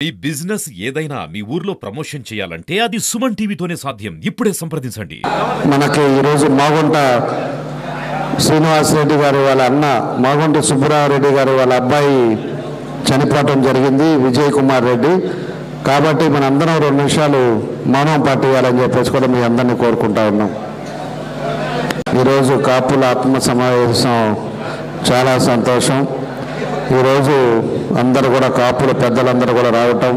ఈ బిజినెస్ ఏదైనా మీ ఊర్లో ప్రమోషన్ చేయాలంటే అది సుమన్ టీవీతోనే సాధ్యం. ఇప్పుడే సంప్రదించండి. మనకి ఈరోజు మాగుంట శ్రీనివాస్ రెడ్డి గారు వాళ్ళ అన్న మాగుంట సుబ్బరారెడ్డి గారు వాళ్ళ అబ్బాయి చనిపోవటం జరిగింది, విజయ్ కుమార్ రెడ్డి. కాబట్టి మనందరం 2 నిమిషాలు మౌనం పాటివ్వాలని చెప్పేసి కూడా మీ అందరినీ కోరుకుంటా ఉన్నాం. ఈరోజు కాపుల ఆత్మ సమావేశం చాలా సంతోషం. ఈరోజు అందరూ కూడా కాపుల పెద్దలందరూ కూడా రావటం,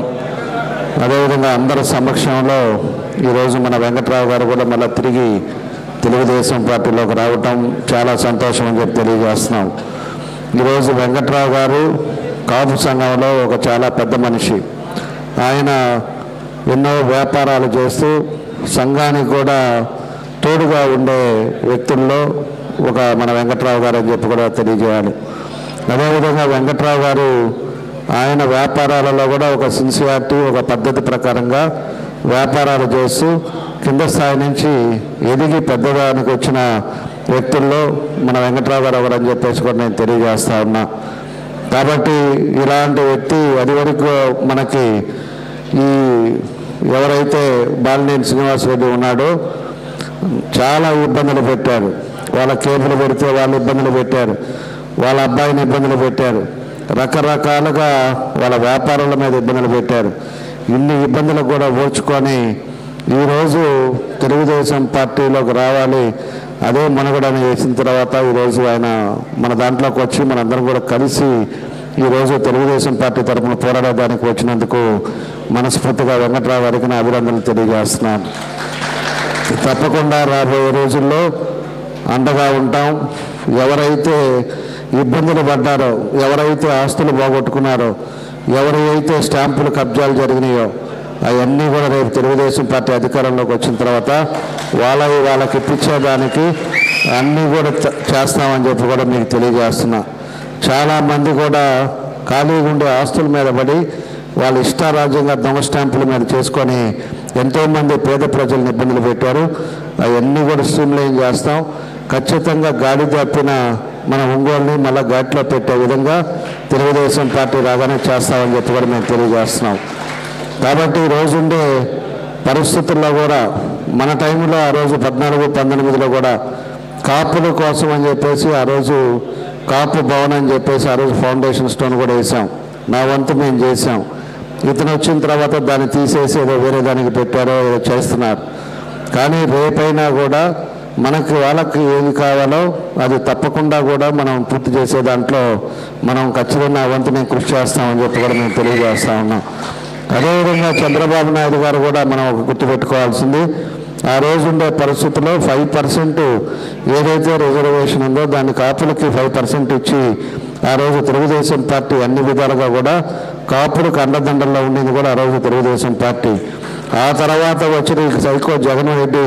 అదేవిధంగా అందరి సమక్షంలో ఈరోజు మన వెంకట్రావు గారు కూడా మళ్ళీ తిరిగి తెలుగుదేశం పార్టీలోకి రావటం చాలా సంతోషం అని చెప్పి తెలియజేస్తున్నాం. ఈరోజు వెంకట్రావు గారు కాపు సంఘంలో ఒక చాలా పెద్ద మనిషి. ఆయన ఎన్నో వ్యాపారాలు చేస్తూ సంఘానికి కూడా తోడుగా ఉండే వ్యక్తుల్లో ఒక మన వెంకట్రావు గారు అని చెప్పి కూడా తెలియజేయాలి. అదేవిధంగా వెంకట్రావు గారు ఆయన వ్యాపారాలలో కూడా ఒక సిన్సియారిటీ, ఒక పద్ధతి ప్రకారంగా వ్యాపారాలు చేస్తూ కింద స్థాయి నుంచి ఎదిగి పెద్దదానికి వచ్చిన వ్యక్తుల్లో మన వెంకట్రావు గారు ఎవరని చెప్పేసి కూడా నేను తెలియజేస్తా ఉన్నా. కాబట్టి ఇలాంటి వ్యక్తి అది వరకు మనకి ఈ ఎవరైతే బాలినేని శ్రీనివాసరెడ్డి ఉన్నాడో చాలా ఇబ్బందులు పెట్టారు. వాళ్ళ కేబుల్ పెడితే వాళ్ళు ఇబ్బందులు పెట్టారు, వాళ్ళ అబ్బాయిని ఇబ్బందులు పెట్టారు, రకరకాలుగా వాళ్ళ వ్యాపారాల మీద ఇబ్బందులు పెట్టారు. ఇన్ని ఇబ్బందులు కూడా ఓర్చుకొని ఈరోజు తెలుగుదేశం పార్టీలోకి రావాలి, అదే మనుగడని వేసిన తర్వాత ఈరోజు ఆయన మన దాంట్లోకి వచ్చి మనందరం కూడా కలిసి ఈరోజు తెలుగుదేశం పార్టీ తరఫున పోరాడడానికి వచ్చినందుకు మనస్ఫూర్తిగా వెంకట్రావు గారికి నా అభినందనలు తెలియజేస్తున్నాను. తప్పకుండా రాబోయే రోజుల్లో అండగా ఉంటాం. ఎవరైతే ఇబ్బందులు పడ్డారో, ఎవరైతే ఆస్తులు పోగొట్టుకున్నారో, ఎవరైతే స్టాంపులు కబ్జాలు జరిగినాయో అవన్నీ కూడా రేపు తెలుగుదేశం పార్టీ అధికారంలోకి వచ్చిన తర్వాత వాళ్ళకి ఇప్పించేదానికి అన్నీ కూడా చేస్తామని చెప్పి కూడా మీకు తెలియజేస్తున్నా. చాలామంది కూడా ఖాళీగా ఉండే ఆస్తుల మీద పడి వాళ్ళ ఇష్టారాజ్యంగా దొంగ స్టాంపుల మీద చేసుకొని ఎంతోమంది పేద ప్రజలను ఇబ్బందులు పెట్టారు. అవన్నీ కూడా స్ట్రీమ్లైన్ చేస్తాం. ఖచ్చితంగా గాడి తప్పిన మన ఒంగోలుని మళ్ళీ ఘాట్లో పెట్టే విధంగా తెలుగుదేశం పార్టీ రాగానే చేస్తామని చెప్పి కూడా మేము తెలియజేస్తున్నాం. కాబట్టి రోజుండే పరిస్థితుల్లో కూడా మన టైంలో ఆ రోజు 14-19లో కూడా కాపుల కోసం అని చెప్పేసి ఆ రోజు కాపు భవన్ అని చెప్పేసి ఆ రోజు ఫౌండేషన్ స్టోన్ కూడా వేసాం. నా వంతు మేము చేసాం. ఇతను వచ్చిన తర్వాత దాన్ని తీసేసి ఏదో వేరే దానికి పెట్టారో ఏదో చేస్తున్నారు. కానీ రేపైనా కూడా మనకి వాళ్ళకి ఏది కావాలో అది తప్పకుండా కూడా మనం పూర్తి చేసే దాంట్లో మనం ఖచ్చితంగా వంతు మేము కృషి చేస్తామని చెప్పి కూడా మేము తెలియజేస్తా ఉన్నాం. అదేవిధంగా చంద్రబాబు నాయుడు గారు కూడా మనం ఒక గుర్తుపెట్టుకోవాల్సింది, ఆ రోజు ఉండే పరిస్థితుల్లో 5% ఏదైతే రిజర్వేషన్ ఉందో దాన్ని కాపులకి 5% ఇచ్చి ఆ రోజు తెలుగుదేశం పార్టీ అన్ని విధాలుగా కూడా కాపులకు అండదండల్లో ఉండేది కూడా ఆ రోజు తెలుగుదేశం పార్టీ. ఆ తర్వాత వచ్చిన సైకో జగన్మోహన్ రెడ్డి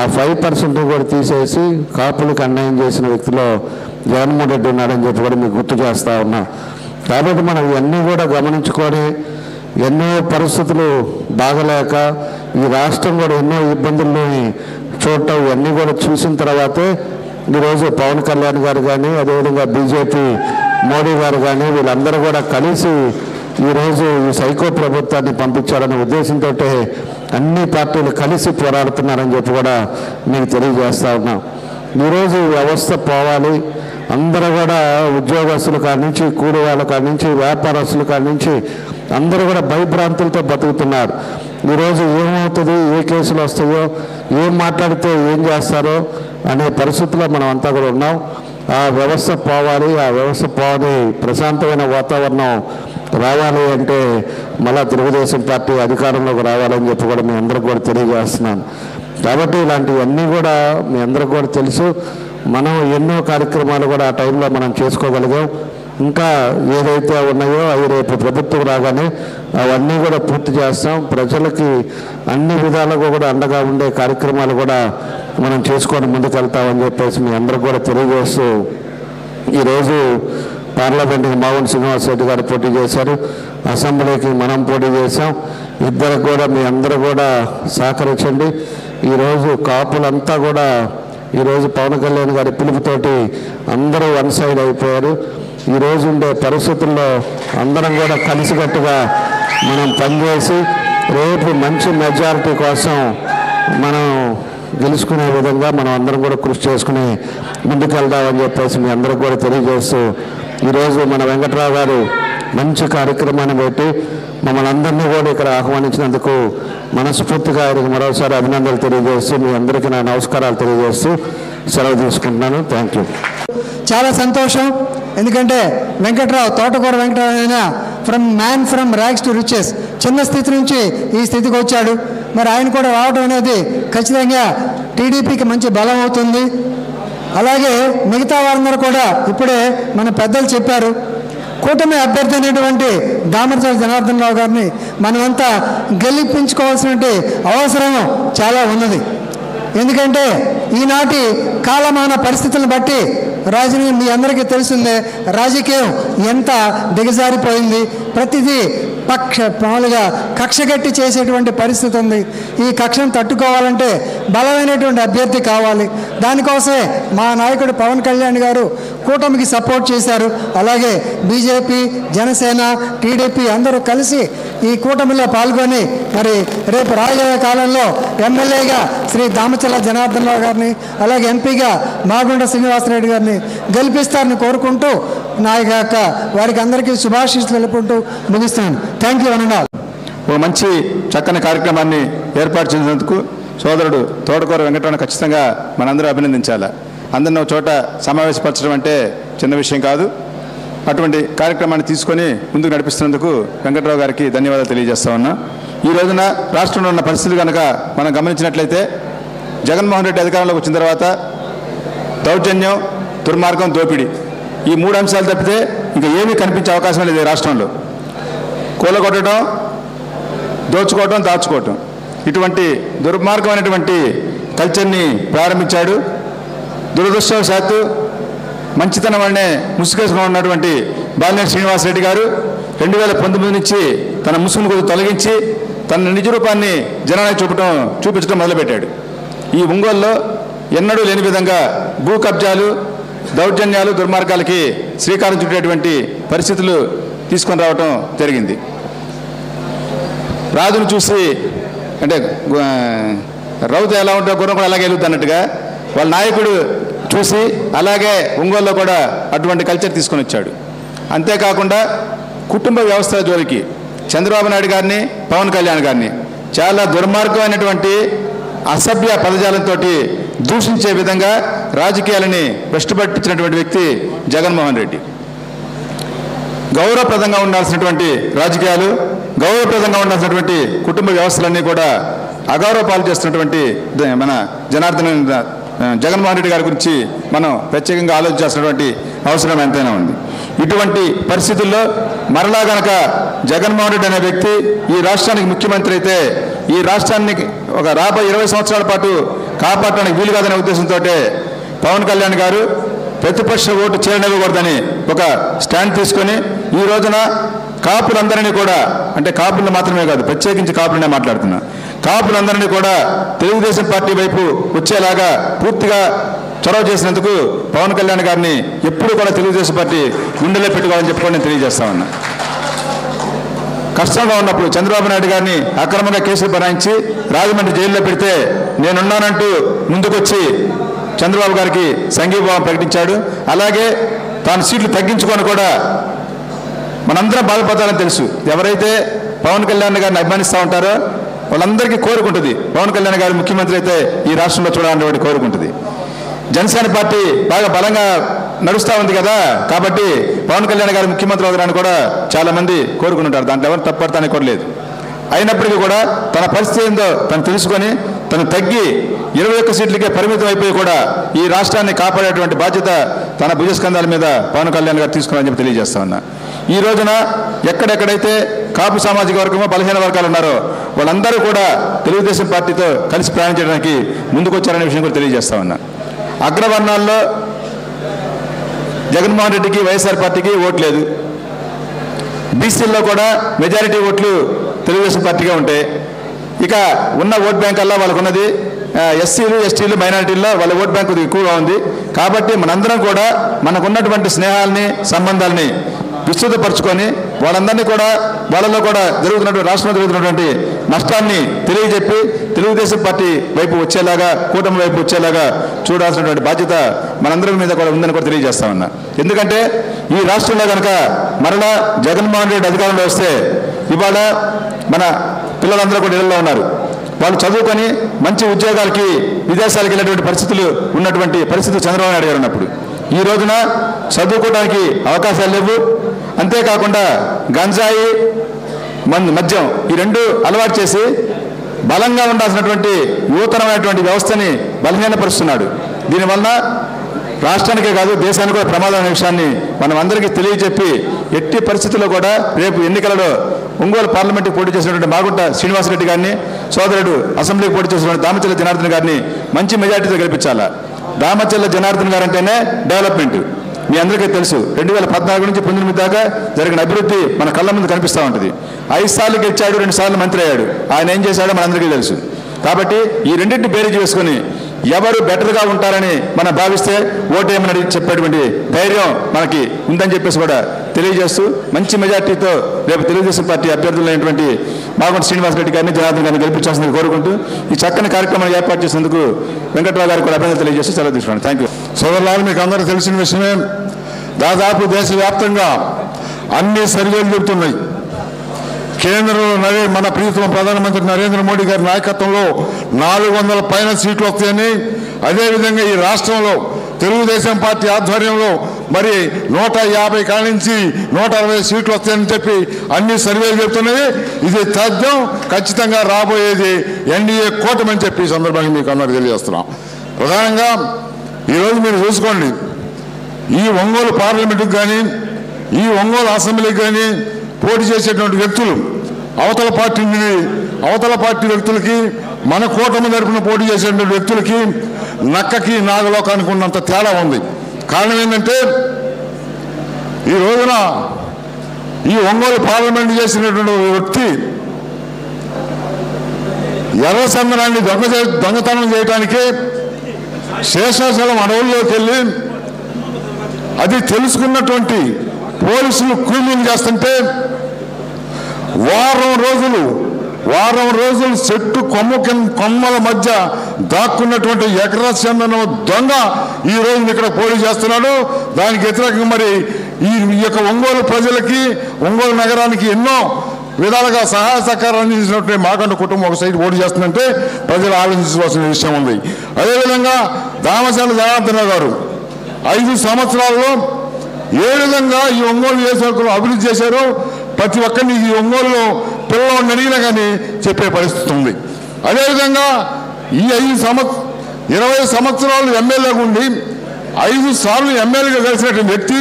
ఆ 5% కూడా తీసేసి కాపులకు అన్యాయం చేసిన వ్యక్తిలో జగన్మోహన్ రెడ్డి ఉన్నాడని చెప్పి కూడా మీకు గుర్తు చేస్తూ ఉన్నా. కాబట్టి మనం ఇవన్నీ కూడా గమనించుకొని ఎన్నో పరిస్థితులు బాగలేక ఈ రాష్ట్రం కూడా ఎన్నో ఇబ్బందుల్ని చూడటం ఇవన్నీ కూడా చూసిన తర్వాతే ఈరోజు పవన్ కళ్యాణ్ గారు కానీ అదేవిధంగా బీజేపీ మోడీ గారు కానీ వీళ్ళందరూ కూడా కలిసి ఈరోజు ఈ సైకో ప్రభుత్వాన్ని పంపించాలనే ఉద్దేశంతో అన్ని పార్టీలు కలిసి పోరాడుతున్నారని చెప్పి కూడా మీకు తెలియజేస్తూ ఉన్నాం. ఈరోజు వ్యవస్థ పోవాలి, అందరూ కూడా ఉద్యోగస్తుల కాడి నుంచి, కూలి వాళ్ళ కాడి నుంచి, వ్యాపారస్తుల కాడి నుంచి అందరూ కూడా భయభ్రాంతులతో బతుకుతున్నారు. ఈరోజు ఏమవుతుంది, ఏ కేసులు వస్తాయో, ఏం మాట్లాడితే ఏం చేస్తారో అనే పరిస్థితుల్లో మనం అంతా కూడా ఉన్నాం. ఆ వ్యవస్థ పోవాలి, ఆ వ్యవస్థ పోవాలి, ప్రశాంతమైన వాతావరణం రావాలి అంటే మళ్ళా తెలుగుదేశం పార్టీ అధికారంలోకి రావాలని చెప్పి కూడా మీ అందరికి కూడా తెలియజేస్తున్నాను. కాబట్టి ఇలాంటివన్నీ కూడా మీ అందరికి కూడా తెలుసు. మనం ఎన్నో కార్యక్రమాలు కూడా ఆ టైంలో మనం చేసుకోగలిగాం. ఇంకా ఏదైతే ఉన్నాయో అవి రేపు ప్రభుత్వం రాగానే అవన్నీ కూడా పూర్తి చేస్తాం. ప్రజలకి అన్ని విధాలుగా కూడా అండగా ఉండే కార్యక్రమాలు కూడా మనం చేసుకొని ముందుకెళ్తామని చెప్పేసి మీ అందరికి కూడా తెలియజేస్తూ ఈరోజు పార్లమెంట్కి మాగుంట శ్రీనివాసరెడ్డి గారు పోటీ చేశారు, అసెంబ్లీకి మనం పోటీ చేశాం. ఇద్దరు కూడా మీ అందరూ కూడా సహకరించండి. ఈరోజు కాపులంతా కూడా ఈరోజు పవన్ కళ్యాణ్ గారి పిలుపుతోటి అందరూ వన్ సైడ్ అయిపోయారు. ఈరోజు ఉండే పరిస్థితుల్లో అందరం కూడా కలిసికట్టుగా మనం పనిచేసి రేపు మంచి మెజారిటీ కోసం మనం గెలుచుకునే విధంగా మనం అందరం కూడా కృషి చేసుకుని ముందుకెళ్దామని చెప్పేసి మీ అందరికి కూడా తెలియజేస్తూ ఈరోజు మన వెంకట్రావు గారు మంచి కార్యక్రమాన్ని పెట్టి మమ్మల్ని అందరినీ కూడా ఇక్కడ ఆహ్వానించినందుకు మనస్ఫూర్తిగా ఆయనకు మరోసారి అభినందనలు తెలియజేస్తూ మీ అందరికీ నా నమస్కారాలు తెలియజేస్తూ సెలవు తీసుకుంటున్నాను. Thank you. చాలా సంతోషం. ఎందుకంటే వెంకట్రావు, తోటకూర వెంకట్రావు అయినా ఫ్రమ్ ర్యాగ్స్ టు రిచెస్, చిన్న స్థితి నుంచి ఈ స్థితికి వచ్చాడు. మరి ఆయన కూడా రావడం అనేది ఖచ్చితంగా టీడీపీకి మంచి బలం అవుతుంది. అలాగే మిగతా వారందరూ కూడా ఇప్పుడే మన పెద్దలు చెప్పారు, కూటమి అభ్యర్థి అయినటువంటి దామరచల జనార్దన్ రావు గారిని మనమంతా గెలిపించుకోవాల్సిన అవసరం చాలా ఉన్నది. ఎందుకంటే ఈనాటి కాలమాన పరిస్థితులను బట్టి రాజకీయం మీ అందరికీ తెలిసిందే, రాజకీయం ఎంత దిగజారిపోయింది. ప్రతిదీ మామూలుగా కక్షగట్టి చేసేటువంటి పరిస్థితి ఉంది. ఈ కక్షను తట్టుకోవాలంటే బలమైనటువంటి అభ్యర్థి కావాలి. దానికోసమే మా నాయకుడు పవన్ కళ్యాణ్ గారు కూటమికి సపోర్ట్ చేశారు. అలాగే బీజేపీ, జనసేన, టీడీపీ అందరూ కలిసి ఈ కూటమిలో పాల్గొని మరి రేపు రాబోయే కాలంలో ఎమ్మెల్యేగా శ్రీ దామచల జనార్దన్ రావు గారిని, అలాగే ఎంపీగా మాగుంట శ్రీనివాసరెడ్డి గారిని గెలిపిస్తారని కోరుకుంటూ నా యొక్క వారికి అందరికీ శుభాశీస్సులు తెలుపుకుంటూ ముగిస్తాను. Thank you అనండాల్. ఓ మంచి చక్కని కార్యక్రమాన్ని ఏర్పాటు చేసినందుకు సోదరుడు తోటకూర వెంకటరావు ఖచ్చితంగా మనందరూ అభినందించాలి. అందరిని ఒక చోట సమావేశపరచడం అంటే చిన్న విషయం కాదు. అటువంటి కార్యక్రమాన్ని తీసుకొని ముందుకు నడిపిస్తున్నందుకు వెంకటరావు గారికి ధన్యవాదాలు తెలియజేస్తా ఉన్నా. ఈ రోజున రాష్ట్రంలో ఉన్న పరిస్థితులు కనుక మనం గమనించినట్లయితే జగన్మోహన్ రెడ్డి అధికారంలోకి వచ్చిన తర్వాత దౌర్జన్యం, దుర్మార్గం, దోపిడీ ఈ 3 అంశాలు తప్పితే ఇంకా ఏమీ కనిపించే అవకాశం లేదు. రాష్ట్రంలో కూలగొట్టడం, దోచుకోవటం, దాచుకోవటం ఇటువంటి దుర్మార్గమైనటువంటి కల్చర్ని ప్రారంభించాడు. దురదృష్టవశాత్తు మంచితనం వల్లనే ముసుగేసుకుని ఉన్నటువంటి బాలినేని శ్రీనివాసరెడ్డి గారు 2019 నుంచి తన ముసుగును కొద్దిగా తొలగించి తన నిజ రూపాన్ని జనానికి చూపించడం మొదలుపెట్టాడు. ఈ ఒంగోలులో ఎన్నడూ లేని విధంగా భూ కబ్జాలు, దౌర్జన్యాలు, దుర్మార్గాలకి శ్రీకారం చుట్టేటువంటి పరిస్థితులు తీసుకొని రావటం జరిగింది. రాజును చూసి అంటే రౌత ఎలా ఉంటే గుర్రం కూడా అలాగే వెళ్తుంది అన్నట్టుగా వాళ్ళ నాయకుడు చూసి అలాగే ఒంగోలులో కూడా అటువంటి కల్చర్ తీసుకొని వచ్చాడు. అంతేకాకుండా కుటుంబ వ్యవస్థల జోలికి చంద్రబాబు నాయుడు గారిని, పవన్ కళ్యాణ్ గారిని చాలా దుర్మార్గమైనటువంటి అసభ్య పదజాలంతో దూషించే విధంగా రాజకీయాలని భ్రష్టుపట్టించినటువంటి వ్యక్తి జగన్మోహన్ రెడ్డి. గౌరవప్రదంగా ఉండాల్సినటువంటి రాజకీయాలు, గౌరవప్రదంగా ఉండాల్సినటువంటి కుటుంబ వ్యవస్థలన్నీ కూడా అగౌరవ పాలు చేస్తున్నటువంటి మన జగన్మోహన్ రెడ్డి గారి గురించి మనం ప్రత్యేకంగా ఆలోచించాల్సినటువంటి అవసరం ఎంతైనా ఉంది. ఇటువంటి పరిస్థితుల్లో మరలా గనక జగన్మోహన్ రెడ్డి అనే వ్యక్తి ఈ రాష్ట్రానికి ముఖ్యమంత్రి అయితే ఈ రాష్ట్రాన్ని ఒక రాబోయే 20 సంవత్సరాల పాటు కాపాడటానికి వీలు కాదనే ఉద్దేశంతో పవన్ కళ్యాణ్ గారు ప్రతిపక్ష ఓటు చేరనివ్వకూడదని ఒక స్టాండ్ తీసుకొని ఈ రోజున కాపులందరినీ కూడా, అంటే కాపులు మాత్రమే కాదు, ప్రత్యేకించి కాపులనే మాట్లాడుతున్నా, కాపులందరినీ కూడా తెలుగుదేశం పార్టీ వైపు వచ్చేలాగా పూర్తిగా చొరవ చేసినందుకు పవన్ కళ్యాణ్ గారిని ఎప్పుడు కూడా తెలుగుదేశం పార్టీ గుండెలో పెట్టుకోవాలని చెప్పుకొని నేను తెలియజేస్తా ఉన్నా. కష్టంగా ఉన్నప్పుడు చంద్రబాబు నాయుడు గారిని అక్రమంగా కేసులు బనాయించి రాజమండ్రి జైల్లో పెడితే నేనున్నానంటూ ముందుకొచ్చి చంద్రబాబు గారికి సంఘీభావం ప్రకటించాడు. అలాగే తాను సీట్లు తగ్గించుకొని కూడా మనందరం బాధపడాలని తెలుసు. ఎవరైతే పవన్ కళ్యాణ్ గారిని అభిమానిస్తూ ఉంటారో వాళ్ళందరికీ కోరుకుంటుంది పవన్ కళ్యాణ్ గారు ముఖ్యమంత్రి అయితే ఈ రాష్ట్రంలో చూడాలనేటువంటి కోరుకుంటుంది. జనసేన పార్టీ బాగా బలంగా నడుస్తూ ఉంది కదా, కాబట్టి పవన్ కళ్యాణ్ గారు ముఖ్యమంత్రి అవుతారని కూడా చాలామంది కోరుకుంటుంటారు. దాంట్లో ఎవరు తప్పడతానే కూడా లేదు. అయినప్పటికీ కూడా తన పరిస్థితి ఏందో తను తెలుసుకొని తను తగ్గి 21 సీట్లకే పరిమితం అయిపోయి కూడా ఈ రాష్ట్రాన్ని కాపాడేటువంటి బాధ్యత తన భుజస్కంధాల మీద పవన్ కళ్యాణ్ గారు తీసుకున్నారని చెప్పి తెలియజేస్తా ఉన్నా. ఈ రోజున ఎక్కడెక్కడైతే కాపు సామాజిక వర్గమో బలహీన వర్గాలు ఉన్నారో వాళ్ళందరూ కూడా తెలుగుదేశం పార్టీతో కలిసి ప్రయాణించడానికి ముందుకొచ్చారనే విషయం కూడా తెలియజేస్తా ఉన్నా. అగ్రవర్ణాల్లో జగన్మోహన్ రెడ్డికి, వైఎస్ఆర్ పార్టీకి ఓటు లేదు. బీసీల్లో కూడా మెజారిటీ ఓట్లు తెలుగుదేశం పార్టీగా ఉంటాయి. ఇక ఉన్న ఓట్ బ్యాంక్ అలా వాళ్ళకు ఉన్నది ఎస్సీలు, ఎస్టీలు, మైనారిటీల్లో వాళ్ళ ఓట్ బ్యాంక్ ఎక్కువగా ఉంది. కాబట్టి మనందరం కూడా మనకున్నటువంటి స్నేహాలని, సంబంధాలని విస్తృతపరచుకొని వాళ్ళందరినీ కూడా వాళ్ళలో కూడా జరుగుతున్నటువంటి రాష్ట్రంలో జరుగుతున్నటువంటి నష్టాన్ని తెలియజెప్పి తెలుగుదేశం పార్టీ వైపు వచ్చేలాగా, కూటమి వైపు వచ్చేలాగా చూడాల్సినటువంటి బాధ్యత మనందరి మీద కూడా ఉందని కూడా తెలియజేస్తామన్నా. ఎందుకంటే ఈ రాష్ట్రంలో కనుక మరలా జగన్మోహన్ రెడ్డి అధికారంలో వస్తే ఇవాళ మన పిల్లలందరూ కూడా ఇళ్లలో ఉన్నారు. వాళ్ళు చదువుకొని మంచి ఉద్యోగాలకి విదేశాలకు వెళ్ళేటువంటి పరిస్థితులు ఉన్నటువంటి పరిస్థితులు చంద్రబాబు నాయుడు గారు ఉన్నప్పుడు ఈ రోజున చదువుకోవడానికి అవకాశాలు లేవు. అంతేకాకుండా గంజాయి, మద్యం ఈ రెండు అలవాటు చేసి బలంగా ఉండాల్సినటువంటి నూతనమైనటువంటి వ్యవస్థని బలహీనపరుస్తున్నాడు. దీనివల్ల రాష్ట్రానికే కాదు దేశానికి కూడా ప్రమాదం అనే విషయాన్ని మనం అందరికీ తెలియజెప్పి ఎట్టి పరిస్థితుల్లో కూడా రేపు ఎన్నికలలో ఒంగోలు పార్లమెంటుకు పోటీ చేసినటువంటి మాగుంట శ్రీనివాసరెడ్డి గారిని, సోదరుడు అసెంబ్లీకి పోటీ చేసినటువంటి దామచర్ల జనార్దన్ గారిని మంచి మెజార్టీతో గెలిపించాలా. దామచర్ల జనార్దన్ గారు అంటేనే డెవలప్మెంట్. మీ అందరికీ తెలుసు 2014 నుంచి 2019 దాకా జరిగిన అభివృద్ధి మన కళ్ళ ముందు కనిపిస్తూ ఉంటుంది. 5 సార్లు గెలిచాడు, 2 సార్లు మంత్రి అయ్యాడు. ఆయన ఏం చేశాడో మనందరికీ తెలుసు. కాబట్టి ఈ రెండింటిని బేరీజ్ చేసుకొని ఎవరు బెటర్గా ఉంటారని మనం భావిస్తే ఓటేమని చెప్పేటువంటి ధైర్యం మనకి ఉందని చెప్పేసి కూడా తెలియజేస్తూ మంచి మెజార్టీతో రేపు తెలుగుదేశం పార్టీ అభ్యర్థులైనటువంటి మాగుంట శ్రీనివాసరెడ్డి గారిని, జనార్దన్ గారిని గెలిపించాల్సింది కోరుకుంటూ ఈ చక్కని కార్యక్రమాన్ని ఏర్పాటు చేసినందుకు వెంకట్రావు గారికి కూడా అభినందనలు తెలియజేస్తూ సెలవు తీసుకున్నాను. Thank you. సోదరులారు, మీకు అందరూ తెలిసిన విషయమే, దాదాపు దేశవ్యాప్తంగా అన్ని సర్వేలు చెబుతున్నాయి. కేంద్రంలో మన ప్రియతమ ప్రధానమంత్రి నరేంద్ర మోడీ గారి నాయకత్వంలో 400 పైన సీట్లు వస్తాయని, అదేవిధంగా ఈ రాష్ట్రంలో తెలుగుదేశం పార్టీ ఆధ్వర్యంలో మరి 150 కాడ నుంచి 160 సీట్లు వస్తాయని చెప్పి అన్ని సర్వేలు చెబుతున్నాయి. ఇది తథ్యం. ఖచ్చితంగా రాబోయేది ఎన్డీఏ కూటమి అని చెప్పి ఈ సందర్భంగా మీకు అందరూ తెలియజేస్తున్నాం. ప్రధానంగా ఈరోజు మీరు చూసుకోండి, ఈ ఒంగోలు పార్లమెంటుకు కానీ ఈ ఒంగోలు అసెంబ్లీకి కానీ పోటీ చేసేటువంటి వ్యక్తులు అవతల పార్టీ వ్యక్తులకి, మన కూటమి తరపున పోటీ చేసేటువంటి వ్యక్తులకి నక్కకి నాగలోకానికి ఉన్నంత తేడా ఉంది. కారణం ఏంటంటే ఈ రోజున ఈ ఒంగోలు పార్లమెంట్ చేసినటువంటి వ్యక్తి ఎర్రచందనాన్ని దొంగతనం చేయడానికి శేషాచలం అడవుల్లోకి వెళ్ళి అది తెలుసుకున్నటువంటి పోలీసులు కూలీలు చేస్తుంటే వారం రోజులు చెట్టు కొమ్మల మధ్య దాక్కున్నటువంటి ఎర్రచందనం దొంగ ఈ రోజు ఇక్కడ పోటీ చేస్తున్నాడు. దానికి వ్యతిరేకంగా మరి ఈ యొక్క ఒంగోలు ప్రజలకి, ఒంగోలు నగరానికి ఎన్నో విధాలుగా సహాయ సహకారం అందించినటువంటి మాగంట కుటుంబం ఒక సైడ్ పోటీ చేస్తుందంటే ప్రజలు ఆలోచించవలసిన విషయం ఉంది. అదేవిధంగా దామచర్ల జనార్దన్ గారు 5 సంవత్సరాల్లో ఏ విధంగా ఈ ఒంగోలు నియోజకవర్గంలో అభివృద్ధి చేశారో ప్రతి ఒక్కరిని ఈ ఒంగోలులో పిల్లవాడిని అడిగినా కానీ చెప్పే పరిస్థితి ఉంది. అదేవిధంగా ఈ 20 సంవత్సరాలు ఎమ్మెల్యేగా ఉండి 5 సార్లు ఎమ్మెల్యేగా గెలిచినటువంటి వ్యక్తి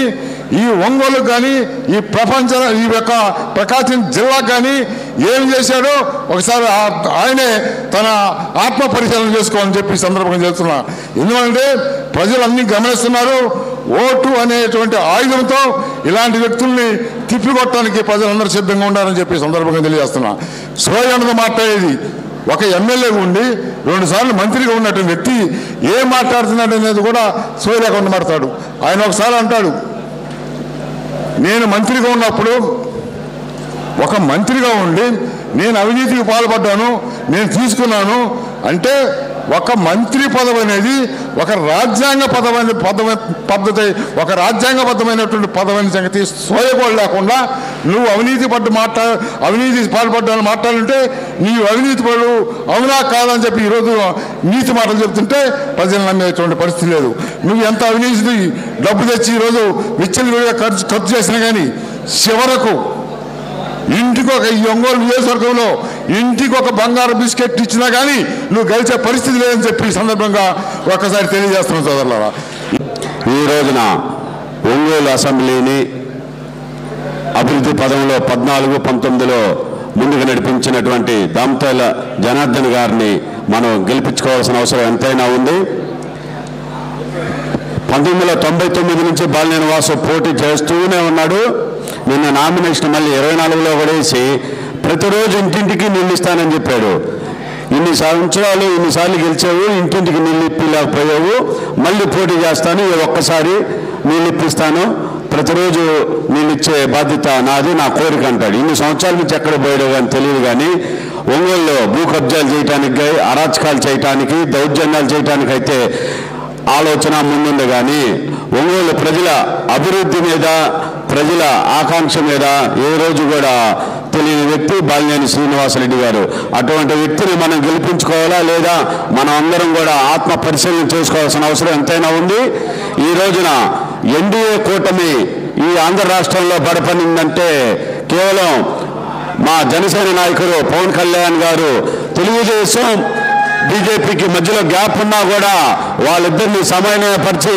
ఈ ఒంగోలు కానీ ఈ యొక్క ప్రకాశం జిల్లాకు కానీ ఏం చేశాడో ఒకసారి ఆయనే తన ఆత్మ పరిశీలన చేసుకోవాలని చెప్పి సందర్భంగా చేస్తున్నా. ఎందుకంటే ప్రజలు అన్ని గమనిస్తున్నారు. ఓటు అనేటువంటి ఆయుధంతో ఇలాంటి వ్యక్తుల్ని తిప్పికొట్టడానికి ప్రజలందరూ సిద్ధంగా ఉండాలని చెప్పి సందర్భంగా తెలియజేస్తున్నా. సోయనతో మాట్లాడేది ఒక ఎమ్మెల్యేగా ఉండి 2 సార్లు మంత్రిగా ఉన్నటువంటి వ్యక్తి ఏం మాట్లాడుతున్నాడు అనేది కూడా సోయ లేకుండా మాట్లాడు. ఆయన ఒకసారి అంటాడు, నేను మంత్రిగా ఉన్నప్పుడు ఒక మంత్రిగా ఉండి నేను అవినీతికి పాల్పడ్డాను, నేను తీసుకున్నాను అంటే ఒక మంత్రి పదవి అనేది ఒక పద్ధతి, ఒక రాజ్యాంగబద్ధమైనటువంటి పదవి అనే సంగతి సోయగోడు లేకుండా నువ్వు అవినీతి పాల్పడ్డాను మాట్లాడుంటే నీవు అవినీతి పడు అవునా కాదని చెప్పి ఈరోజు నీతి మాటలు చెప్తుంటే ప్రజలు నమ్మేటువంటి పరిస్థితి లేదు. నువ్వు ఎంత అవినీతి డబ్బు తెచ్చి ఈరోజు విచ్చలవిడిగా ఖర్చు చేసినా కానీ చివరకు ఈ ఒంగోలు నియోజకవర్గంలో ఇంటికి ఒక బంగారు బిస్కెట్ ఇచ్చినా కానీ నువ్వు గెలిచే పరిస్థితి లేదని చెప్పి ఈ సందర్భంగా ఒక్కసారి తెలియజేస్తున్నాను సోదరులారా. ఈ రోజున ఒంగోలు అసెంబ్లీని అభివృద్ధి పదంలో 14-19లో ముందుకు నడిపించినటువంటి దామచర్ల జనార్దన్ గారిని మనం గెలిపించుకోవాల్సిన అవసరం ఎంతైనా ఉంది. 1999 నుంచి బాలినేని వాసు పోటీ చేస్తూనే ఉన్నాడు. నిన్న నామినేషన్ మళ్ళీ 24లో పడేసి ప్రతిరోజు ఇంటింటికి నీళ్ళు ఇస్తానని చెప్పాడు. ఇన్ని సంవత్సరాలు ఇన్నిసార్లు గెలిచావు, ఇంటింటికి నీళ్ళు ఇప్పిలేకపోయావు, మళ్ళీ పోటీ చేస్తాను, ఒక్కసారి నీళ్ళు ఇప్పిస్తాను, ప్రతిరోజు నేను ఇచ్చే బాధ్యత నాది, నా కోరిక అంటాడు. ఇన్ని సంవత్సరాల నుంచి ఎక్కడ పోయాడో కానీ తెలియదు. కానీ ఒంగోలులో భూ కబ్జాలు చేయటానికి, అరాచకాలు చేయటానికి, దౌర్జన్యాలు చేయటానికి అయితే ఆలోచన ముందుంది. కానీ ఒంగోలు ప్రజల అభివృద్ధి మీద, ప్రజల ఆకాంక్ష మీద ఏ రోజు కూడా తెలియని వ్యక్తి బాలినేని శ్రీనివాసరెడ్డి గారు. అటువంటి వ్యక్తిని మనం గెలిపించుకోవాలా లేదా మనం అందరం కూడా ఆత్మ పరిశీలన చేసుకోవాల్సిన అవసరం ఎంతైనా ఉంది. ఈ రోజున ఎన్డీఏ కూటమి ఈ ఆంధ్ర రాష్ట్రంలో బలపడిందంటే కేవలం మా జనసేన నాయకుడు పవన్ కళ్యాణ్ గారు తెలుగుదేశం బీజేపీకి మధ్యలో గ్యాప్ ఉన్నా కూడా వాళ్ళిద్దరిని సమన్వయపరిచి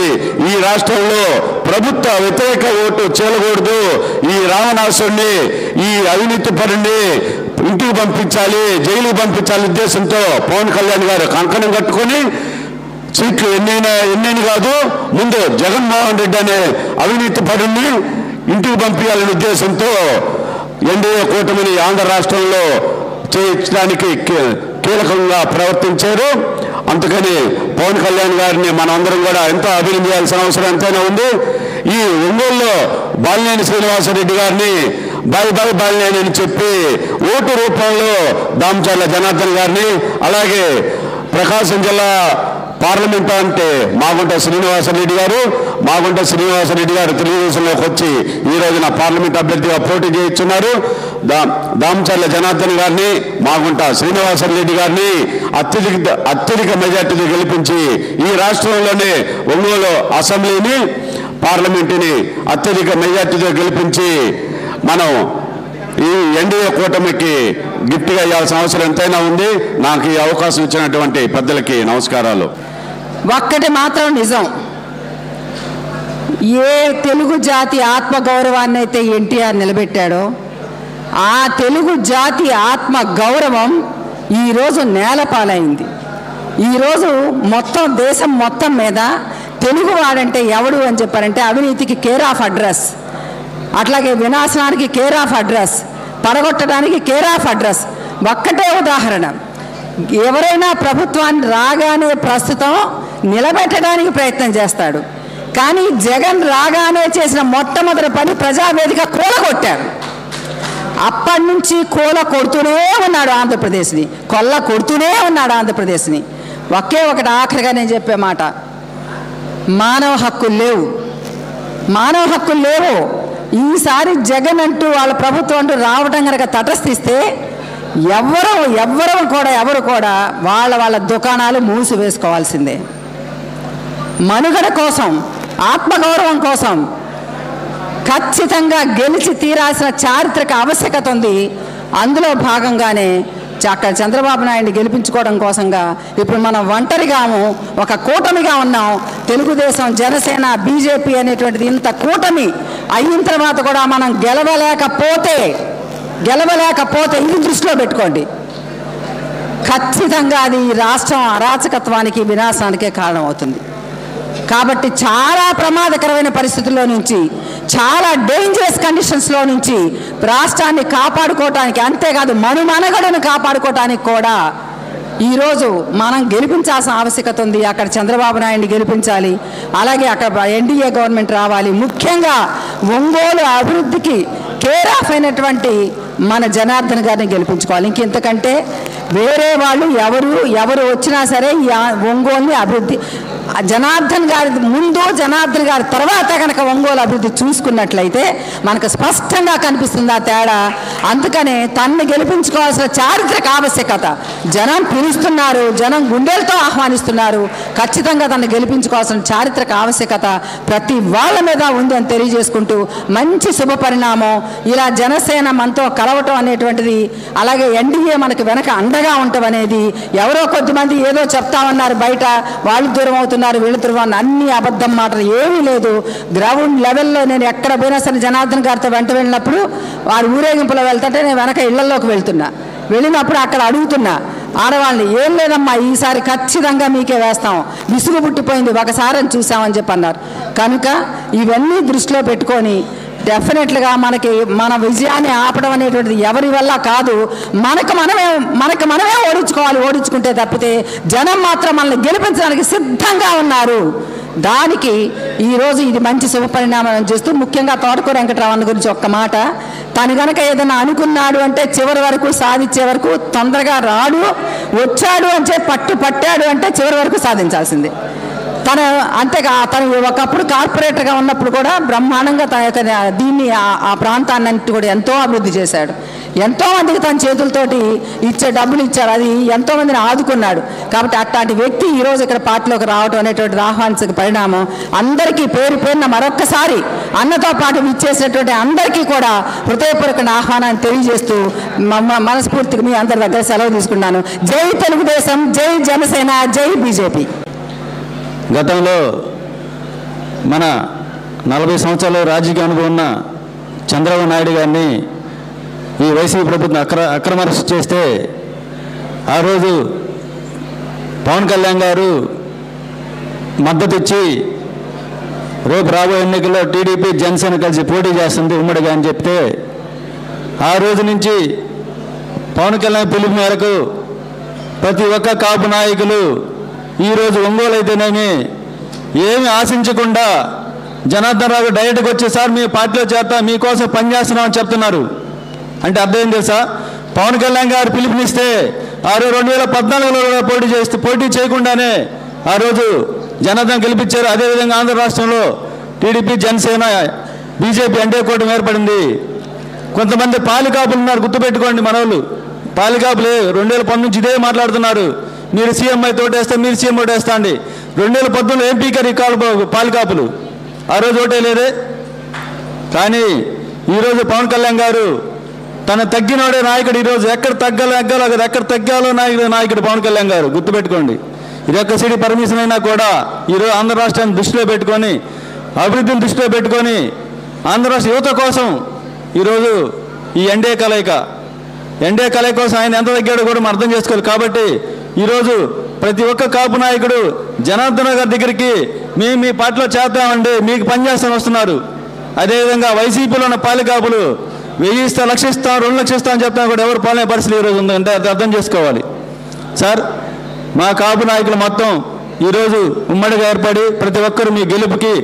ఈ రాష్ట్రంలో ప్రభుత్వ వ్యతిరేక ఓటు చేయకూడదు, ఈ రావణాసుడిని, ఈ అవినీతి పరుని ఇంటికి పంపించాలి, జైలుకి పంపించాలి ఉద్దేశంతో పవన్ కళ్యాణ్ గారు కంకణం కట్టుకొని సీట్లు ఎన్నైనా కాదు, ముందు జగన్మోహన్ రెడ్డి అనే అవినీతి పరుని ఇంటికి పంపించాలనే ఉద్దేశంతో ఎన్డీఏ కూటమిని ఆంధ్ర రాష్ట్రంలో చేయించడానికి కీలకంగా ప్రవర్తించారు. అందుకని పవన్ కళ్యాణ్ గారిని మనందరం కూడా ఎంతో అభినందించాల్సిన అవసరం ఎంతైనా ఉంది. ఈ ఒంగోలులో బాలినేని శ్రీనివాసరెడ్డి గారిని బాయ్ బాలినేని అని చెప్పి ఓటు రూపంలో దామచర్ల జనార్దన్ గారిని, అలాగే ప్రకాశం జిల్లా పార్లమెంట్ అంటే మాగుంట శ్రీనివాసరెడ్డి గారు తెలుగుదేశంలోకి వచ్చి ఈ రోజున పార్లమెంట్ అభ్యర్థిగా పోటీ చేస్తున్నారు. దామచర్ల జనార్దన్ గారిని, మాగుంట శ్రీనివాసరెడ్డి గారిని అత్యధిక మెజార్టీతో గెలిపించి ఈ రాష్ట్రంలోనే ఒంగోలు అసెంబ్లీని, పార్లమెంటుని అత్యధిక మెజార్టీతో గెలిపించి మనం ఈ ఎన్డీఏ కూటమికి గిఫ్ట్గా ఇవ్వాల్సిన అవసరం ఎంతైనా ఉంది. నాకు ఈ అవకాశం ఇచ్చినటువంటి పెద్దలకి నమస్కారాలు. ఒక్కటి మాత్రం నిజం, ఏ తెలుగు జాతి ఆత్మగౌరవాన్ని అయితే ఎన్టీఆర్ నిలబెట్టాడో ఆ తెలుగు జాతి ఆత్మ గౌరవం ఈరోజు నేలపాలైంది. ఈరోజు మొత్తం దేశం మొత్తం మీద తెలుగువాడంటే ఎవడు అని చెప్పారంటే అవినీతికి కేర్ ఆఫ్ అడ్రస్, అట్లాగే వినాశనానికి కేర్ ఆఫ్ అడ్రస్, పడగొట్టడానికి కేర్ ఆఫ్ అడ్రస్. ఒక్కటే ఉదాహరణ, ఎవరైనా ప్రభుత్వాన్ని రాగానే ప్రస్తుతం నిలబెట్టడానికి ప్రయత్నం చేస్తాడు, కానీ జగన్ రాగానే చేసిన మొట్టమొదటి పని ప్రజావేదిక కూలగొట్టాడు. అప్పటి నుంచి కొడుతూనే ఉన్నాడు ఆంధ్రప్రదేశ్ని, కొడుతూనే ఉన్నాడు ఆంధ్రప్రదేశ్ని. ఒకే ఒకటి ఆఖరిగా నేను చెప్పే మాట, మానవ హక్కులు లేవు. ఈసారి జగన్ అంటూ వాళ్ళ ప్రభుత్వం అంటూ రావటం కనుక తటస్థిస్తే ఎవరు కూడా వాళ్ళ దుకాణాలు మూసివేసుకోవాల్సిందే. మనుగడ కోసం, ఆత్మగౌరవం కోసం ఖచ్చితంగా గెలిచి తీరాల్సిన చారిత్రక ఆవశ్యకత ఉంది. అందులో భాగంగానే అక్కడ చంద్రబాబు నాయుడిని గెలిపించుకోవడం కోసంగా ఇప్పుడు మనం ఒంటరిగాము, ఒక కూటమిగా ఉన్నాం. తెలుగుదేశం, జనసేన, బీజేపీ అనేటువంటిది ఇంత కూటమి అయిన తర్వాత కూడా మనం గెలవలేకపోతే ఇది దృష్టిలో పెట్టుకోండి, ఖచ్చితంగా అది ఈ రాష్ట్రం అరాచకత్వానికి, వినాశానికే కారణమవుతుంది. కాబట్టి చాలా ప్రమాదకరమైన పరిస్థితుల్లో నుంచి, చాలా డేంజరస్ కండిషన్స్లో నుంచి రాష్ట్రాన్ని కాపాడుకోవటానికి, అంతేకాదు మనుమనగడను కాపాడుకోవటానికి కూడా ఈరోజు మనం గెలిపించాల్సిన ఆవశ్యకత ఉంది. అక్కడ చంద్రబాబు నాయుడిని గెలిపించాలి, అలాగే అక్కడ ఎన్డీఏ గవర్నమెంట్ రావాలి. ముఖ్యంగా ఒంగోలు అభివృద్ధికి కేర్ ఆఫ్ అయినటువంటి మన జనార్దన్ గారిని గెలిపించుకోవాలి. ఇంకెంతకంటే వేరే వాళ్ళు ఎవరు వచ్చినా సరే ఈ ఒంగోలుని అభివృద్ధి జనార్దన్ గారి ముందు, జనార్దన్ గారి తర్వాత కనుక ఒంగోలు అభివృద్ధి చూసుకున్నట్లయితే మనకు స్పష్టంగా కనిపిస్తుంది ఆ తేడా. అందుకనే తనని గెలిపించుకోవాల్సిన చారిత్రక ఆవశ్యకత, జనం పిలుస్తున్నారు, జనం గుండెలతో ఆహ్వానిస్తున్నారు. ఖచ్చితంగా తనని గెలిపించుకోవాల్సిన చారిత్రక ఆవశ్యకత ప్రతి వాళ్ళ మీద ఉంది అని తెలియజేసుకుంటూ, మంచి శుభ పరిణామం ఇలా జనసేన మనతో కలవటం అనేటువంటిది, అలాగే ఎన్డీఏ మనకు వెనక అండగా ఉండటం అనేది, ఎవరో కొద్దిమంది ఏదో చెప్తామన్నారు బయట, వాళ్ళు దూరం అవుతున్నారు, వీళ్ళు దూరం, అన్ని అబద్ధం మాటలు ఏమీ లేదు. గ్రౌండ్ లెవెల్లో నేను ఎక్కడ పోయినా సరే జనార్దన్ గారితో వెంట వెళ్ళినప్పుడు, వాడు ఊరేగింపులో వెళ్తుంటే నేను వెనక ఇళ్లలోకి వెళ్ళినప్పుడు అక్కడ అడుగుతున్నా ఆడవాళ్ళని, ఏం లేదమ్మా ఈసారి ఖచ్చితంగా మీకే వేస్తాం, విసుగు పుట్టిపోయింది ఒకసారి అని చూసామని చెప్పి అన్నారు. కనుక ఇవన్నీ దృష్టిలో పెట్టుకొని డెఫినెట్గా మన విజయాన్ని ఆపడం అనేటువంటిది ఎవరి వల్ల కాదు, మనకు మనమే ఓడించుకుంటే తప్పితే జనం మాత్రం మనల్ని గెలిపించడానికి సిద్ధంగా ఉన్నారు. దానికి ఈరోజు ఇది మంచి శుభపరిణామం చేస్తూ ముఖ్యంగా తోటకూర వెంకటరామన్ గురించి ఒక్క మాట. తను గనక ఏదైనా అనుకున్నాడు అంటే చివరి వరకు సాధించే వరకు తొందరగా రాడు, వచ్చాడు అంటే పట్టాడు అంటే చివరి వరకు సాధించాల్సిందే. తను ఒకప్పుడు కార్పొరేటర్గా ఉన్నప్పుడు కూడా బ్రహ్మాండంగా దీన్ని ఆ ప్రాంతాన్ని కూడా ఎంతో అభివృద్ధి చేశాడు. ఎంతోమందికి తన చేతులతోటి డబ్బులు ఇచ్చారు, అది ఎంతోమందిని ఆదుకున్నాడు. కాబట్టి అట్లాంటి వ్యక్తి ఈరోజు ఇక్కడ పార్టీలోకి రావడం అనేటువంటిది ఆహ్వానించక పరిణామం. అందరికీ పేరున మరొక్కసారి అన్నతో పాటు ఇచ్చేసినటువంటి అందరికీ కూడా హృదయపూర్వక ఆహ్వానాన్ని తెలియజేస్తూ మనస్ఫూర్తిగా మీ అందరి దగ్గర సెలవు తీసుకున్నాను. జై తెలుగుదేశం, జై జనసేన, జై బీజేపీ. గతంలో మన 40 సంవత్సరాలు రాజకీయ అనుభవం ఉన్న చంద్రబాబు నాయుడు గారిని ఈ వైసీపీ ప్రభుత్వం అక్రమ అరెస్ట్ చేస్తే ఆ రోజు పవన్ కళ్యాణ్ గారు మద్దతు ఇచ్చి రేపు రాబోయే ఎన్నికల్లో టీడీపీ జనసేన కలిసి పోటీ చేస్తుంది ఉమ్మడిగా అని చెప్తే ఆ రోజు నుంచి పవన్ కళ్యాణ్ పిలుపు మేరకు ప్రతి ఒక్క కాపు నాయకులు ఈరోజు ఒంగోలు అయితేనేమి ఏమి ఆశించకుండా జనార్దన్ రావు డైరెక్ట్గా వచ్చి సార్ మీ పార్టీలో చేరతా మీకోసం పనిచేస్తున్నామని చెప్తున్నారు. అంటే అర్థం ఏం తెలుసా, పవన్ కళ్యాణ్ గారు పిలుపునిస్తే ఆ రోజు 2014లో పోటీ చేయకుండానే ఆ రోజు జనార్దన్ గెలిపించారు. అదేవిధంగా ఆంధ్ర రాష్ట్రంలో టీడీపీ జనసేన బీజేపీ అంటే కూటమి ఏర్పడింది. కొంతమంది పాలికాపులు ఉన్నారు, గుర్తుపెట్టుకోండి. మనోళ్ళు పాలికాపులే 2019 నుంచి ఇదే మాట్లాడుతున్నారు. మీరు సీఎం అయితే ఓటేస్తే మీరు సీఎం ఓటేస్తా అండి. 2014లో ఏం పీకర్ ఈ పాలికాపులు ఆ రోజు ఓటే లేదే. కానీ ఈరోజు పవన్ కళ్యాణ్ గారు తన తగ్గినోడే నాయకుడు. ఈరోజు ఎక్కడ తగ్గాలో నాయకుడు పవన్ కళ్యాణ్ గారు, గుర్తుపెట్టుకోండి. ఇది ఒక్క సిటీ పర్మిషన్ అయినా కూడా ఈరోజు ఆంధ్ర రాష్ట్రాన్ని దృష్టిలో పెట్టుకొని అభివృద్ధిని దృష్టిలో పెట్టుకొని ఆంధ్ర రాష్ట్ర యువత కోసం ఈరోజు ఈ ఎన్డీఏ కలయిక కోసం ఆయన ఎంత తగ్గాడో కూడా మనం అర్థం చేసుకోవాలి. కాబట్టి ఈరోజు ప్రతి ఒక్క కాపు నాయకుడు జనార్దన్ గారి దగ్గరికి మేము మీ పార్టీలో చేద్దామండి, మీకు పనిచేస్తాను వస్తున్నారు. అదేవిధంగా వైసీపీలో ఉన్న పాలికాపులు 1000 ఇస్తా, 1 లక్ష ఇస్తాం, 2 లక్షలు ఇస్తామని చెప్తా కూడా ఎవరు పాలనే పరిస్థితి ఈరోజు ఉందంటే అది అర్థం చేసుకోవాలి. సార్, మా కాపు నాయకులు మొత్తం ఈరోజు ఉమ్మడిగా ఏర్పడి ప్రతి ఒక్కరు మీ గెలుపుకి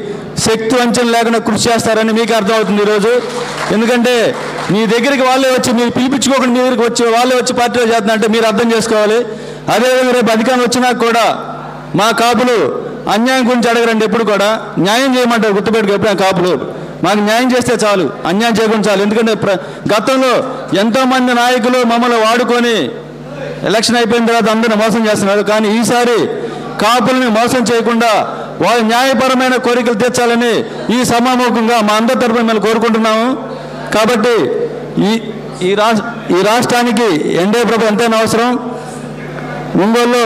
శక్తి వంచన లేకుండా కృషి చేస్తారని మీకు అర్థమవుతుంది ఈరోజు. ఎందుకంటే మీ దగ్గరికి వాళ్ళే వచ్చి, మీరు పిలిపించుకోకుండా మీ దగ్గరికి వచ్చి వాళ్ళే వచ్చి పార్టీలో చేస్తున్నారంటే మీరు అర్థం చేసుకోవాలి. అదేవిధంగా రేపు అధికారం వచ్చినా కూడా మా కాపులు అన్యాయం గురించి అడగరండి, ఎప్పుడు కూడా న్యాయం చేయమంటారు. గుర్తుపెట్టుకో, ఎప్పుడైనా కాపులు మాకు న్యాయం చేస్తే చాలు, అన్యాయం చేయకుండా చాలు. ఎందుకంటే గతంలో ఎంతోమంది నాయకులు మమ్మల్ని వాడుకొని ఎలక్షన్ అయిపోయిన తర్వాత అందరిని మోసం చేస్తున్నారు. కానీ ఈసారి కాపుల్ని మోసం చేయకుండా వాళ్ళ న్యాయపరమైన కోరికలు తీర్చాలని ఈ సమాముఖంగా మా అందరి తరపున మేము కోరుకుంటున్నాము. కాబట్టి ఈ రాష్ట్రానికి ఎన్డీఏ ప్రభుత్వం ఎంతైనా అవసరం. ఒంగోలులో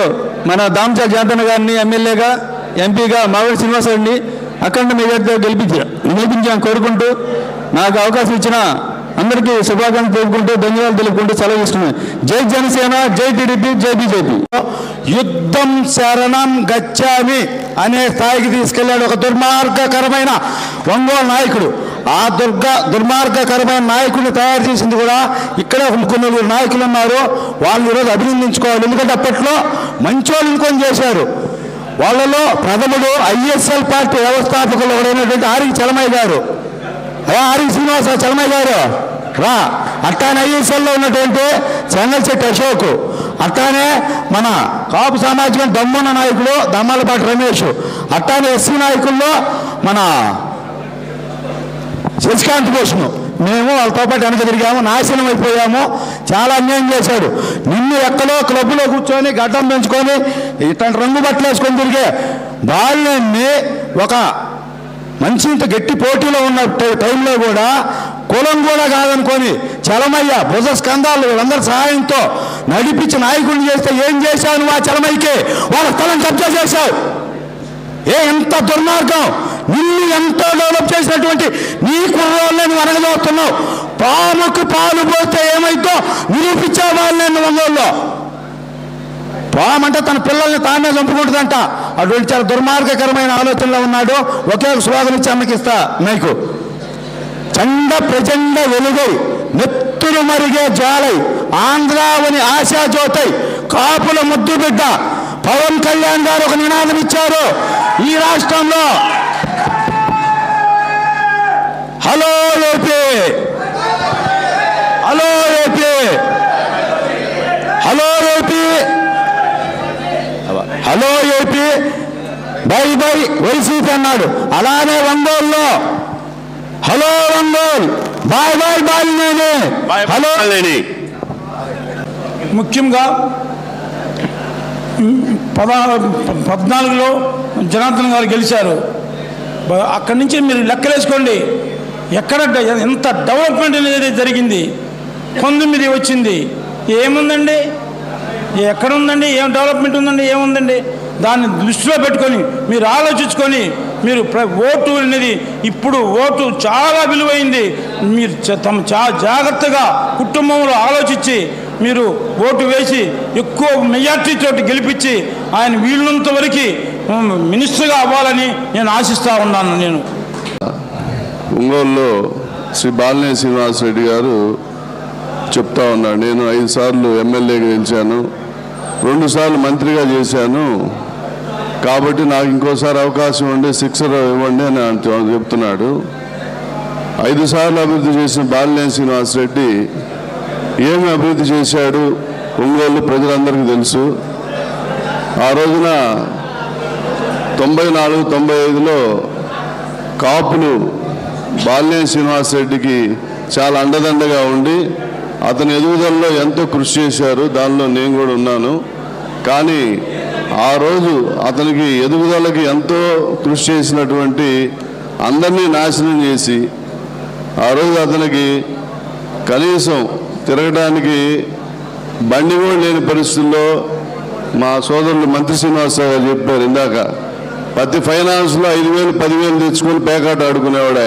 మన దామచర్ల జనార్దన్ గారిని ఎమ్మెల్యేగా, ఎంపీగా మావిడి శ్రీనివాసరెడ్డిని అఖండ మెజార్టీతో గెలిపించాలని కోరుకుంటూ నాకు అవకాశం ఇచ్చిన అందరికీ శుభాకాంక్షలు తెలుపుకుంటూ ధన్యవాదాలు తెలుపుకుంటూ సెలవు తీసుకున్నాను. జై జనసేన, జై టీడీపీ, జై బీజేపీ. యుద్ధం శరణం గచ్చామి అనే స్థాయికి తీసుకెళ్లాడు ఒక దుర్మార్గకరమైన ఒంగోలు నాయకుడు. ఆ దుర్మార్గకరమైన నాయకుడిని తయారు చేసింది కూడా ఇక్కడే కొన్ని నాయకులు ఉన్నారు. వాళ్ళు ఈరోజు అభినందించుకోవాలి. ఎందుకంటే అప్పట్లో మంచోళ్ళు ఇంకొని చేశారు. వాళ్ళలో ప్రథముడు ఐఎస్ఎల్ పార్టీ వ్యవస్థాపకులు ఎవరైనటువంటి ఆరి చలమయ్య గారు, ఆరి శ్రీనివాస చలమయ్య గారు అట్లానే ఐఎస్ఎల్లో ఉన్నటువంటి చెంగల్శెట్టి అశోక్, అట్లానే మన కాపు సామాజిక దమ్మున్న నాయకులు దమ్మాలపాటి రమేష్, అట్లానే ఎస్సీ నాయకుల్లో మన శశికాంత్ భూషణ్. మేము వాళ్ళతో పాటు వెనక తిరిగాము, నాశనం అయిపోయాము. చాలా అన్యాయం చేశాడు. నిన్ను ఎక్కడో క్లబ్లో కూర్చొని గడ్డం పెంచుకొని ఇట్లాంటి రంగు బట్టలు వేసుకొని తిరిగే వాళ్ళని ఒక మంచి ఇంత గట్టి పోటీలో ఉన్న టైంలో కూడా కులం కూడా కాదనుకొని చలమయ్య భుజ స్కందాలు వీళ్ళందరి సహాయంతో నడిపించి నాయకుడిని చేస్తే ఏం చేశావు నువ్వు? ఆ చలమయ్యకి వాళ్ళ స్థలం కబ్జా చేశావు. ఎంత దుర్మార్గం! నిన్ను ఎంతో డెవలప్ చేసినటువంటి నీ కుర్రోళ్ళని నువ్వు అనగదవుతున్నావు. పాముకు పాలు పోస్తే ఏమైతో నిరూపించే వాళ్ళని నువ్వు ఒంగోలులో. పామంటే తన పిల్లల్ని తానే చంపుకుంటుందంట. అటువంటి చాలా దుర్మార్గకరమైన ఆలోచనలో ఉన్నాడు. ఒకే ఒక స్వాగతం ఇచ్చి అమ్మకిస్తా మీకు. చండ ప్రచండ వెలుగై నెత్తురు మరిగే జాలై ఆంధ్రావని ఆశాజ్యోతై కాపుల ముద్దు బిడ్డ పవన్ కళ్యాణ్ గారు ఒక నినాదం ఇచ్చారు ఈ రాష్ట్రంలో. Hello AP, hello AP, hello AP, hello AP, bye bye YCP అన్నాడు. అలానే ఒంగోలులో hello Ongole, bye bye Balineni, hello లేని. ముఖ్యంగా 14లో జనార్దన్ గారు గెలిచారు. అక్కడి నుంచి మీరు లెక్కలేసుకోండి ఎక్కడ ఎంత డెవలప్మెంట్ అనేది జరిగింది. 19 వచ్చింది, ఏముందండి, ఎక్కడుందండి, ఏం డెవలప్మెంట్ ఉందండి, ఏముందండి. దాన్ని దృష్టిలో పెట్టుకొని మీరు ఆలోచించుకొని మీరు ఓటు అనేది ఇప్పుడు ఓటు చాలా విలువైంది. మీరు చాలా జాగ్రత్తగా కుటుంబంలో ఆలోచించి మీరు ఓటు వేసి ఎక్కువ మెజార్టీతో గెలిపించి ఆయన వీళ్ళంత వరకు మినిస్టర్గా అవ్వాలని నేను ఆశిస్తూ ఉన్నాను. నేను ఒంగోలులో శ్రీ బాలినేని శ్రీనివాసరెడ్డి గారు చెప్తా ఉన్నాడు, నేను 5 సార్లు ఎమ్మెల్యేగా గెలిచాను, 2 సార్లు మంత్రిగా చేశాను, కాబట్టి నాకు ఇంకోసారి అవకాశం ఉండి 6 ఇవ్వండి అని చెప్తున్నాడు. 5 సార్లు అభివృద్ధి చేసిన బాలినేని శ్రీనివాసరెడ్డి ఏమి అభివృద్ధి చేశాడు ఒంగోలు ప్రజలందరికీ తెలుసు. ఆ రోజున 94-95లో కాపులు బాలినేని శ్రీనివాసరెడ్డికి చాలా అండదండగా ఉండి అతని ఎదుగుదలలో ఎంతో కృషి చేశారు. దానిలో నేను కూడా ఉన్నాను. కానీ ఆ రోజు అతనికి ఎదుగుదలకి ఎంతో కృషి చేసినటువంటి అందరినీ నాశనం చేసి ఆ రోజు అతనికి కనీసం తిరగడానికి బండి కూడా లేని పరిస్థితుల్లో మా సోదరులు మంత్రి శ్రీనివాసరావు గారు చెప్పారు ఇందాక, ప్రతి ఫైనాన్స్లో 5,000 10,000 తెచ్చుకొని పేకాట ఆడుకునేవాడు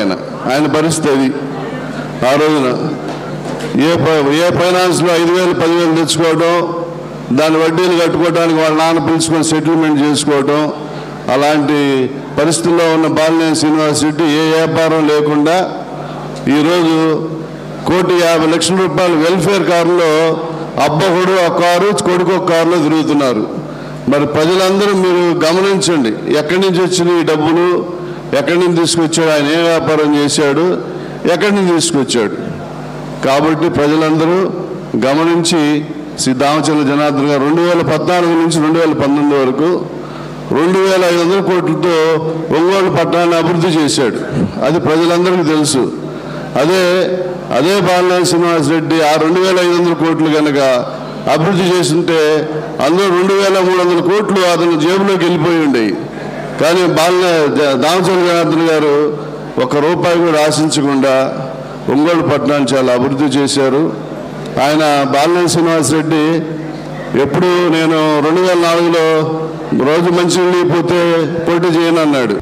ఆయన పరిస్థితి అది. ఆ రోజున ఏ ఫైనాన్స్లో 5,000 10,000 తెచ్చుకోవడం, దాని వడ్డీలు కట్టుకోవడానికి వాళ్ళ నాన్న పిలుచుకొని సెటిల్మెంట్ చేసుకోవడం, అలాంటి పరిస్థితుల్లో ఉన్న బాలినేని శ్రీనివాసరెడ్డి ఏ వ్యాపారం లేకుండా ఈరోజు 1,50,00,000 రూపాయల వెల్ఫేర్ కారులో అబ్బొకడు ఒక కారు, కొడుకు ఒక కారులో తిరుగుతున్నారు. మరి ప్రజలందరూ మీరు గమనించండి, ఎక్కడి నుంచి వచ్చిన ఈ డబ్బులు, ఎక్కడి నుంచి తీసుకొచ్చాడు, ఆయన ఏ వ్యాపారం చేశాడు, ఎక్కడి నుంచి తీసుకొచ్చాడు. కాబట్టి ప్రజలందరూ గమనించి శ్రీ దామచర్ల జనార్దన్ గారు 2014 నుంచి 2019 వరకు 2,500 కోట్లతో ఒంగోలు పట్టణాన్ని అభివృద్ధి చేశాడు. అది ప్రజలందరికీ తెలుసు. అదే బాలినేని శ్రీనివాసరెడ్డి ఆ 2,500 కోట్లు కనుక అభివృద్ధి చేస్తుంటే అందులో 2,300 కోట్లు అతను జేబులోకి వెళ్ళిపోయి ఉండేవి. కానీ దామచర్ల జనార్దన్ గారు ₹1 కూడా ఆశించకుండా ఒంగోలు పట్టణాన్ని చాలా అభివృద్ధి చేశారు. ఆయన బాలినేని శ్రీనివాసరెడ్డి ఎప్పుడు నేను 2004లో రోజు మంచి పోతే పోటీ చేయను అన్నాడు.